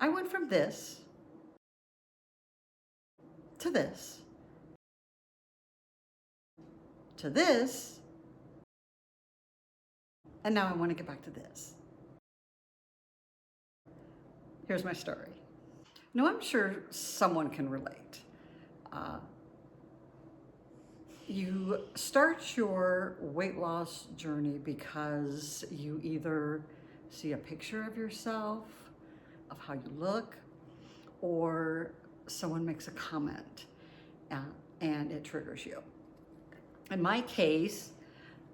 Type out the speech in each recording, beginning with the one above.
I went from this to this to this, and now I want to get back to this. Here's my story. Now, I'm sure someone can relate. Uh, you start your weight loss journey because you either see a picture of yourself, of how you look, or someone makes a comment uh, and it triggers you. In my case,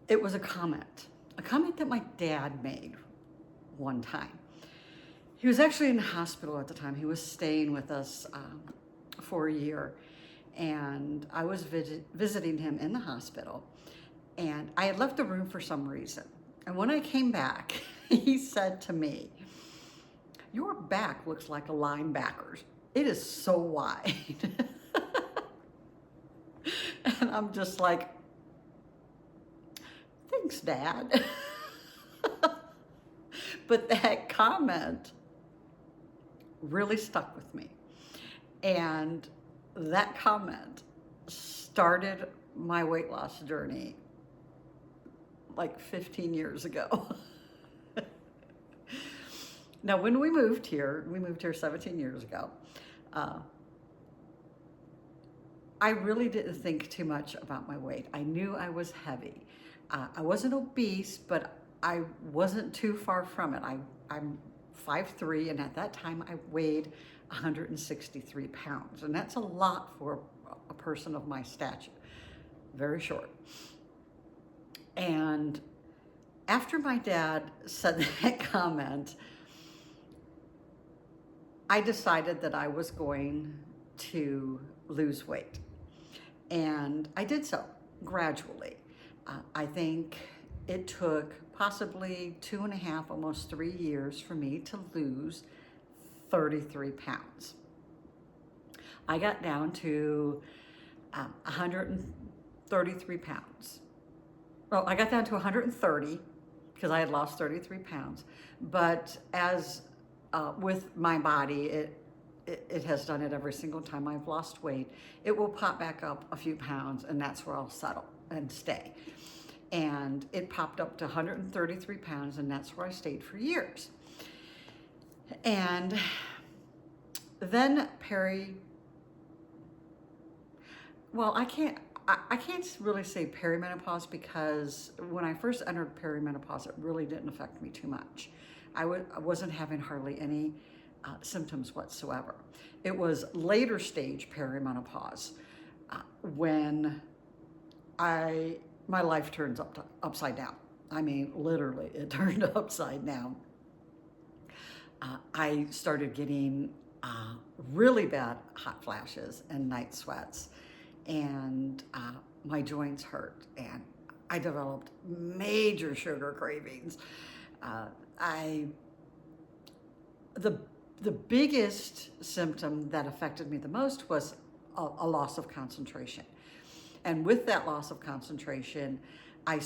it was a comment that my dad made one time. He was actually in the hospital at the time. He was staying with us for a year, and I was visiting him in the hospital, and I had left the room for some reason. And when I came back, he said to me, "Your back looks like a linebacker's. It is so wide." And I'm just like, "Thanks, Dad." But that comment really stuck with me. And that comment started my weight loss journey like 15 years ago. Now, when we moved here 17 years ago, I really didn't think too much about my weight. I knew I was heavy. I wasn't obese, but I wasn't too far from it. I'm 5'3", and at that time I weighed 163 pounds, and that's a lot for a person of my stature, very short. And after my dad said that comment, I decided that I was going to lose weight, and I did so gradually. I think it took possibly 2.5, almost 3 years for me to lose 33 pounds. I got down to 133 pounds. Well, I got down to 130 because I had lost 33 pounds. But as with my body, it has done it every single time I've lost weight. It will pop back up a few pounds, and that's where I'll settle and stay. And it popped up to 133 pounds, and that's where I stayed for years. And then I can't really say perimenopause, because when I first entered perimenopause, it really didn't affect me too much. I wasn't having hardly any symptoms whatsoever. It was later stage perimenopause when my life turns upside down. I mean, literally, it turned upside down. I started getting really bad hot flashes and night sweats, and my joints hurt, and I developed major sugar cravings. The biggest symptom that affected me the most was a loss of concentration. And with that loss of concentration, I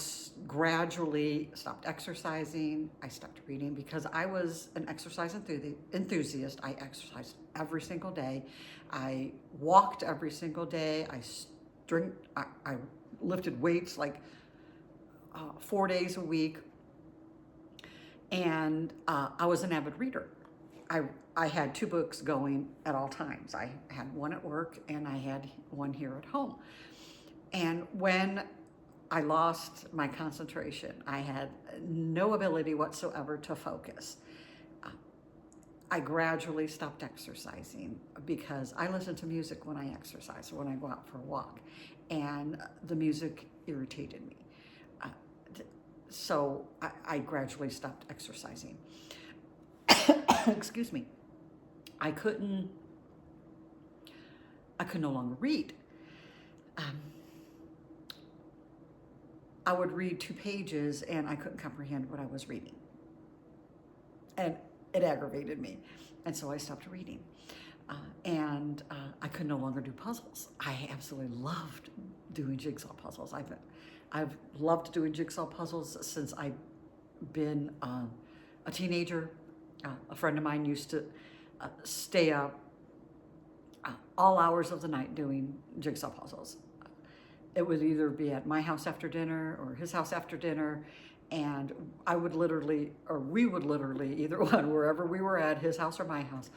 gradually stopped exercising. I stopped reading because I was an exercise enthusiast. I exercised every single day. I walked every single day. I lifted weights like 4 days a week. And I was an avid reader. I had 2 books going at all times. I had one at work and I had one here at home. And when I lost my concentration, I had no ability whatsoever to focus. I gradually stopped exercising because I listen to music when I exercise, when I go out for a walk, and the music irritated me. So I gradually stopped exercising. Excuse me. I could no longer read. I would read 2 pages and I couldn't comprehend what I was reading. And it aggravated me. And so I stopped reading. I could no longer do puzzles. I absolutely loved doing jigsaw puzzles. I've loved doing jigsaw puzzles since I've been a teenager. A friend of mine used to stay up all hours of the night doing jigsaw puzzles. It would either be at my house after dinner or his house after dinner, and I would literally, or we would literally, either one, wherever we were at, his house or my house,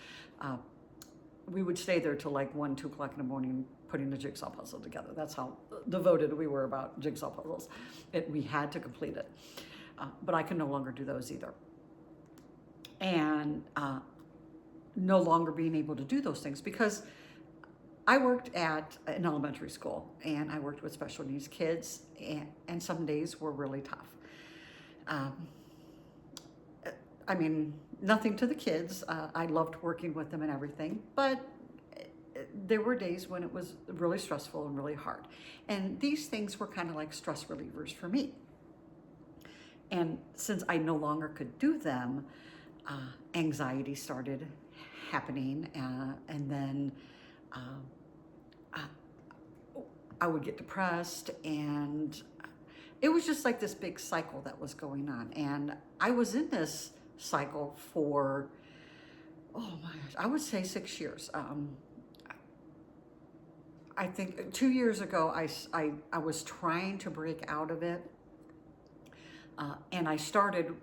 we would stay there till like 1, 2 o'clock in the morning putting the jigsaw puzzle together. That's how devoted we were about jigsaw puzzles. We had to complete it. But I can no longer do those either. And no longer being able to do those things because I worked at an elementary school and I worked with special needs kids, and some days were really tough. I mean, nothing to the kids. I loved working with them and everything, but there were days when it was really stressful and really hard. And these things were kind of like stress relievers for me. And since I no longer could do them, anxiety started happening, and then I would get depressed, and it was just like this big cycle that was going on. And I was in this cycle for, oh my gosh, I would say 6 years. I think 2 years ago, I was trying to break out of it. And I started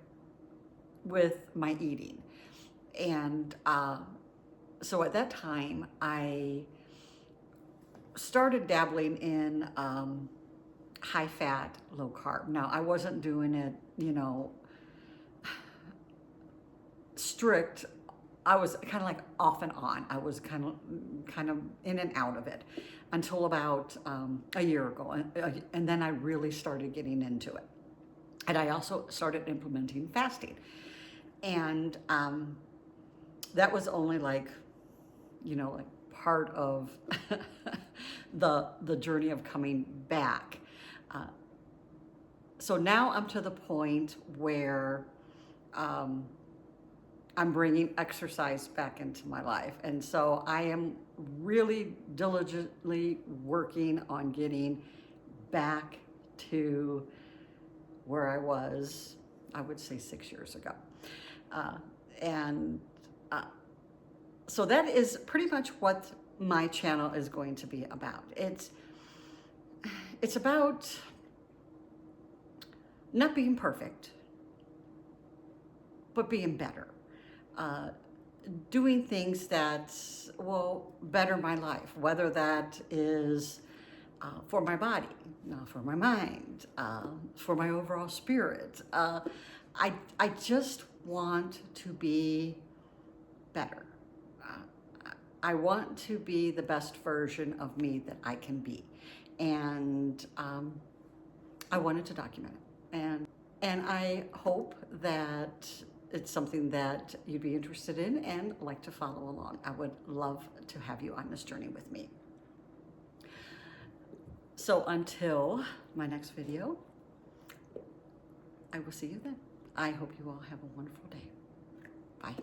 with my eating. And so at that time, I started dabbling in high fat, low carb. Now, I wasn't doing it, strict. I was kind of like off and on. I was kind of in and out of it until about a year ago. And then I really started getting into it. And I also started implementing fasting. And that was only like part of the journey of coming back. So now I'm to the point where I'm bringing exercise back into my life. And so I am really diligently working on getting back to where I was, I would say 6 years ago. So that is pretty much what my channel is going to be about. It's about not being perfect, but being better. Doing things that will better my life, whether that is for my body, for my mind, for my overall spirit. I just want to be better. I want to be the best version of me that I can be. And I wanted to document it. And I hope that it's something that you'd be interested in and like to follow along. I would love to have you on this journey with me. So until my next video, I will see you then. I hope you all have a wonderful day. Bye.